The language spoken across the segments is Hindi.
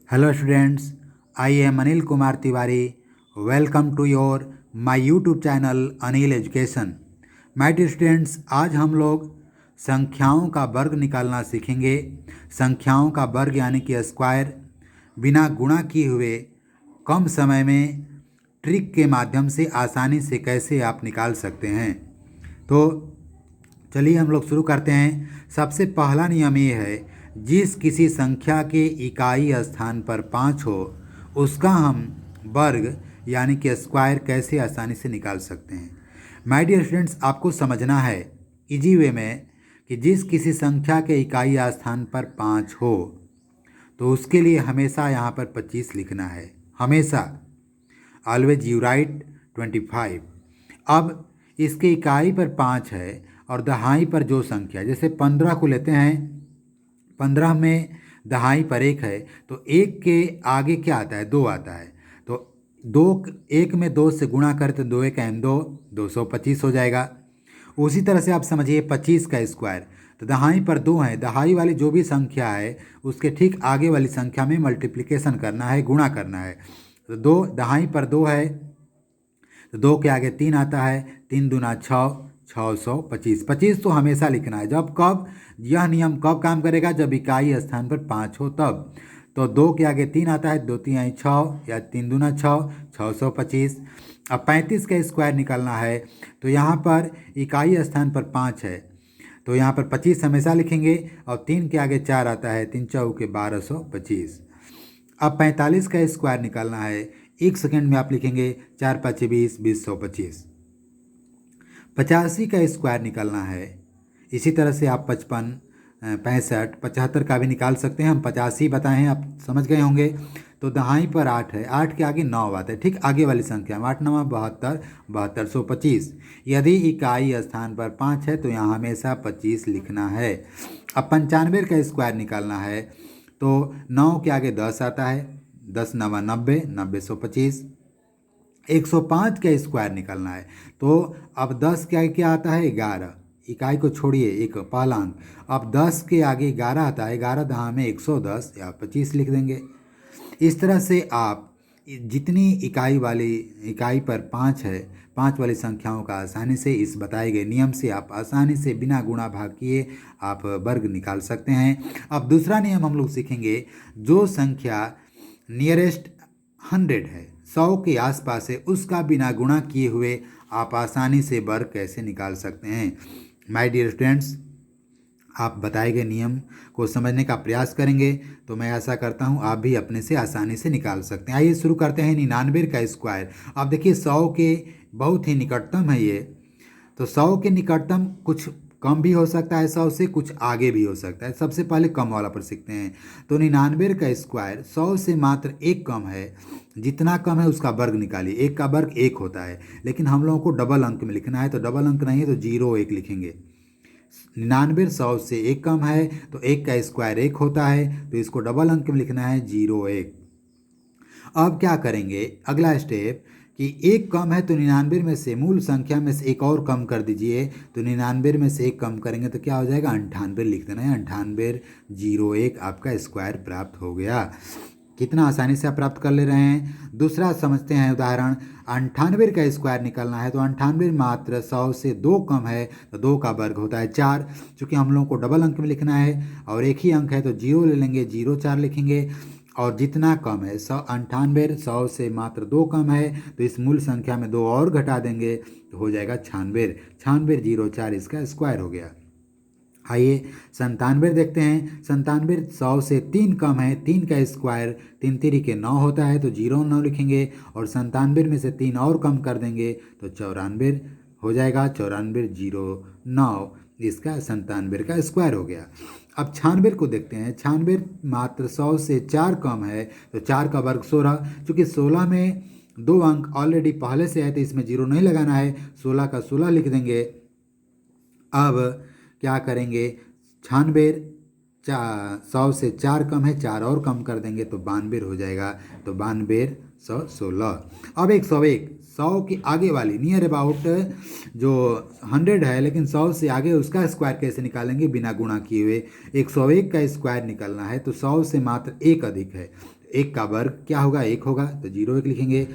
Hello students, I am Anil Kumar Tiwari. Welcome to your my YouTube channel Anil Education. My dear students, आज हम लोग संख्याओं का वर्ग निकालना सीखेंगे। संख्याओं का वर्ग यानी कि स्क्वायर बिना गुणा किए हुए कम समय में ट्रिक के माध्यम से आसानी से कैसे आप निकाल सकते हैं। तो चलिए हम लोग शुरू करते हैं। सबसे पहला नियम ये है, जिस किसी संख्या के इकाई स्थान पर 5 हो उसका हम वर्ग यानी कि स्क्वायर कैसे आसानी से निकाल सकते हैं। माय डियर स्टूडेंट्स, आपको समझना है इजी वे में कि जिस किसी संख्या के इकाई स्थान पर 5 हो तो उसके लिए हमेशा यहाँ पर 25 लिखना है। हमेशा, ऑलवेज यू राइट 25। अब इसके इकाई पर 5 है और दहाई पर जो संख्या, जैसे 15 को लेते हैं, 15 में दहाई पर 1 है तो 1 के आगे क्या आता है, 2 आता है। तो 1 में 2 से गुणा करें तो 2 1 2, 225 हो जाएगा। उसी तरह से आप समझिए 25 का स्क्वायर, तो दहाई पर 2 है, दहाई वाली जो भी संख्या है उसके ठीक आगे वाली संख्या में मल्टीप्लिकेशन करना है, गुणा करना है। तो 2 दहाई पर 2 है तो 2 के आगे 3 आता है, 3 दूना 6, 625। 25 तो हमेशा लिखना है। जब कब यह नियम कब काम करेगा, जब इकाई स्थान पर 5 हो तब। तो 2 के आगे 3 आता है, 2 3 6 या 3 दूना 6, 625। अब 35 का स्क्वायर निकालना है तो यहाँ पर इकाई स्थान पर 5 है तो यहाँ पर 25 हमेशा लिखेंगे और 3 के आगे 4 आता है, 3 चौके 1225। अब 45 का स्क्वायर निकालना है, 1 सेकेंड में आप लिखेंगे 4 5 20, 2025। 85 का स्क्वायर निकालना है, इसी तरह से आप 55, 65, 75 का भी निकाल सकते हैं। हम 85 बताए हैं, आप समझ गए होंगे। तो दहाई पर 8 है, 8 के आगे 9 आता है, ठीक आगे वाली संख्या में, 8 9 72, 7225। यदि इकाई स्थान पर 5 है तो यहाँ हमेशा 25 लिखना है। अब 95 का स्क्वायर निकालना है तो 9 के आगे 10 आता है, 10 9 90, 90 125। 105 का स्क्वायर निकालना है तो अब 10 के आगे क्या आता है, 11। इकाई को छोड़िए, एक पहला अंक। अब 10 के आगे 11 आता है, 11 दहा में 110 या 25 लिख देंगे। इस तरह से आप जितनी इकाई पर 5 है, 5 वाली संख्याओं का आसानी से इस बताए गए नियम से आप आसानी से बिना गुणा भाग किए आप वर्ग निकाल सकते हैं। अब दूसरा नियम हम लोग सीखेंगे, जो संख्या नियरेस्ट 100 है, 100 के आसपास है, उसका बिना गुणा किए हुए आप आसानी से वर्ग कैसे निकाल सकते हैं। माय डियर स्टूडेंट्स, आप बताए गए नियम को समझने का प्रयास करेंगे तो मैं आशा करता हूं आप भी अपने से आसानी से निकाल सकते हैं। आइए शुरू करते हैं 99 का स्क्वायर। आप देखिए 100 के बहुत ही निकटतम है ये, तो 100 के निकटतम कुछ कम भी हो सकता है, 100 से कुछ आगे भी हो सकता है। सबसे पहले कम वाला पर सीखते हैं। तो 99 का स्क्वायर 100 से मात्र 1 कम है, जितना कम है उसका वर्ग निकालिए। 1 का वर्ग 1 होता है, लेकिन हम लोगों को डबल अंक में लिखना है, तो डबल अंक नहीं है तो 0 1 लिखेंगे। 99 100 से 1 कम है तो 1 का स्क्वायर 1 होता है, तो इसको डबल अंक में लिखना है, 0 1। अब क्या करेंगे, अगला स्टेप कि 1 कम है तो 99 में से मूल संख्या में से एक और कम कर दीजिए। तो 99 में से 1 कम करेंगे तो क्या हो जाएगा, 98 लिख देना है। 98 0 1 आपका स्क्वायर प्राप्त हो गया। कितना आसानी से आप प्राप्त कर ले रहे हैं। दूसरा समझते हैं उदाहरण, 98 का स्क्वायर निकालना है तो 98 मात्र 100 से 2 कम है तो 2 का वर्ग होता है 4। चूँकि हम लोगों को डबल अंक में लिखना है और एक ही अंक है तो 0 ले लेंगे, 0 4 लिखेंगे। और जितना कम है 98, 100 से मात्र 2 कम है तो इस मूल संख्या में 2 और घटा देंगे तो हो जाएगा 96। 96 0 4 इसका स्क्वायर हो गया। आइए 97 देखते हैं। 97 100 से 3 कम है, 3 का स्क्वायर 3 3 के 9 होता है तो 0 9 लिखेंगे और 97 में से 3 और कम कर देंगे तो 94 हो जाएगा। 94 0 9 इसका 97 का स्क्वायर हो गया। अब 96 को देखते हैं। 96 मात्र 100 से 4 कम है तो 4 का वर्ग 16। चूँकि 16 में 2 अंक ऑलरेडी पहले से है तो इसमें 0 नहीं लगाना है, 16 का 16 लिख देंगे। अब क्या करेंगे, 96 100 से 4 कम है, 4 और कम कर देंगे तो 92 हो जाएगा। तो 92 116। अब 101, 100 के आगे वाली नियर अबाउट जो 100 है लेकिन 100 से आगे, उसका स्क्वायर कैसे निकालेंगे बिना गुणा किए हुए। 101 का स्क्वायर निकालना है तो 100 से मात्र 1 अधिक है, 1 का वर्ग क्या होगा, 1 होगा, तो 0 1 लिखेंगे।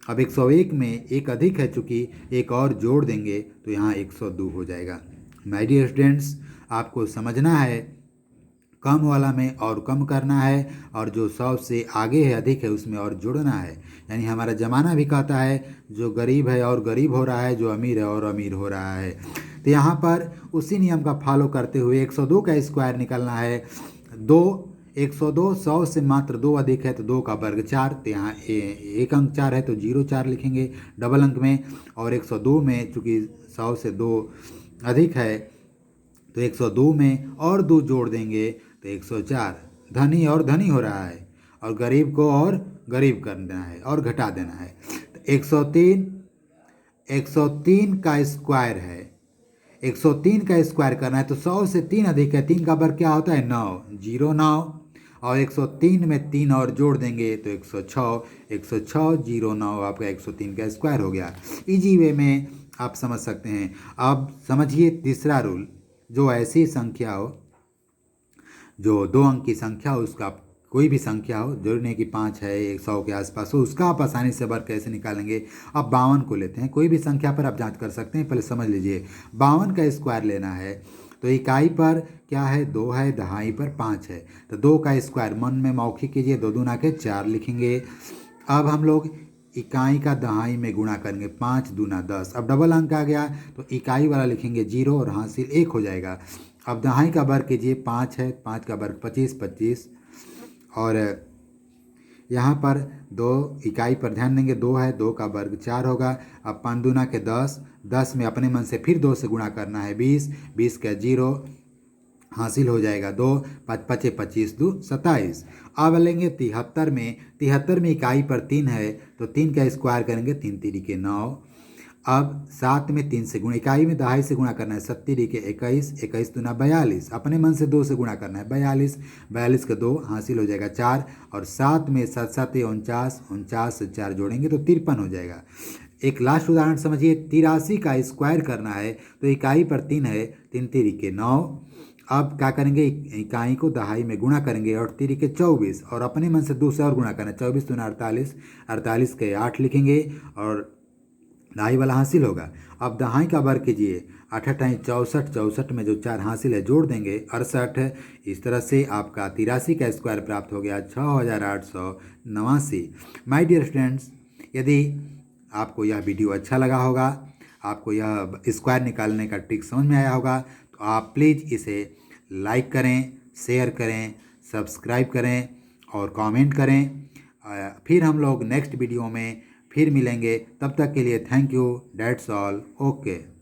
अब 101 में एक अधिक है, चूँकि एक और जोड़ देंगे तो यहाँ 102 हो जाएगा। माय डियर स्टूडेंट्स, आपको समझना है कम वाला में और कम करना है, और जो 100 से आगे है, अधिक है, उसमें और जोड़ना है। यानी हमारा ज़माना भी कहता है जो गरीब है और गरीब हो रहा है, जो अमीर है और अमीर हो रहा है। तो यहाँ पर उसी नियम का फॉलो करते हुए 102 का स्क्वायर निकालना है। 102 100 से मात्र 2 अधिक है तो 2 का वर्ग 4, तो यहाँ एक अंक 4 है तो 0 4 लिखेंगे डबल अंक में। और 102 में चूँकि 100 से 2 अधिक है तो 102 में और 2 जोड़ देंगे तो 104। धनी और धनी हो रहा है, और गरीब को और गरीब कर देना है और घटा देना है। तो 103 का स्क्वायर है, 103 का स्क्वायर करना है तो 100 से 3 अधिक है, 3 का वर्ग क्या होता है 9, 0 9, और 103 में 3 और जोड़ देंगे तो 106, 106 0 9 आपका 103 का स्क्वायर हो गया। इजी वे में आप समझ सकते हैं। अब समझिए तीसरा रूल, जो ऐसी संख्या हो, जो 2 अंक की संख्या हो, उसका कोई भी संख्या हो, जरूरी नहीं कि 5 है 100 के आसपास हो, उसका आप आसानी से वर्ग कैसे निकालेंगे। अब 52 को लेते हैं, कोई भी संख्या पर आप जांच कर सकते हैं, पहले समझ लीजिए। 52 का स्क्वायर लेना है तो इकाई पर क्या है 2 है, दहाई पर 5 है, तो 2 का स्क्वायर मन में मौखिक कीजिए, 2 दूना के 4 लिखेंगे। अब हम लोग इकाई का दहाई में गुणा करेंगे, 5 दूना 10। अब डबल अंक आ गया तो इकाई वाला लिखेंगे 0 और हासिल 1 हो जाएगा। अब दहाई का वर्ग कीजिए, 5 है, 5 का वर्ग 25 25, और यहाँ पर 2 इकाई पर ध्यान देंगे, 2 है, 2 का वर्ग 4 होगा। अब 5 दूना के 10, 10 में अपने मन से फिर 2 से गुणा करना है, 20 20 का 0 हासिल हो जाएगा 2, 5 5 25 2 27। अब लेंगे 73 में, 73 में इकाई पर 3 है तो 3 का स्क्वायर करेंगे, 3 3 के 9। अब 7 में 3 से गुणा, इकाई में दहाई से गुणा करना है, 7 3 के 21, 21 दूना 42, अपने मन से 2 से गुणा करना है, 42 42 का 2 हासिल हो जाएगा 4, और 7 में 7 7 49, 49 से 4 जोड़ेंगे तो 53 हो जाएगा। एक लास्ट उदाहरण समझिए, 83 का स्क्वायर करना है तो इकाई पर 3 है, 3 3 के 9। अब क्या करेंगे, इकाई को दहाई में गुणा करेंगे, और 3 के 24, और अपने मन से 2 से और गुणा करना है, 24 दूना 48, 48 के 8 लिखेंगे, और दहाई वाला हासिल होगा। अब दहाई का वर्ग कीजिए, 8 8 64, 64 में जो 4 हासिल है जोड़ देंगे 68। इस तरह से आपका 83 का स्क्वायर प्राप्त हो गया 6889। माय डियर स्टूडेंट्स, यदि आपको यह वीडियो अच्छा लगा होगा, आपको यह स्क्वायर निकालने का ट्रिक समझ में आया होगा, तो आप प्लीज़ इसे लाइक करें, शेयर करें, सब्सक्राइब करें और कमेंट करें। फिर हम लोग नेक्स्ट वीडियो में फिर मिलेंगे, तब तक के लिए thank you, that's all, okay.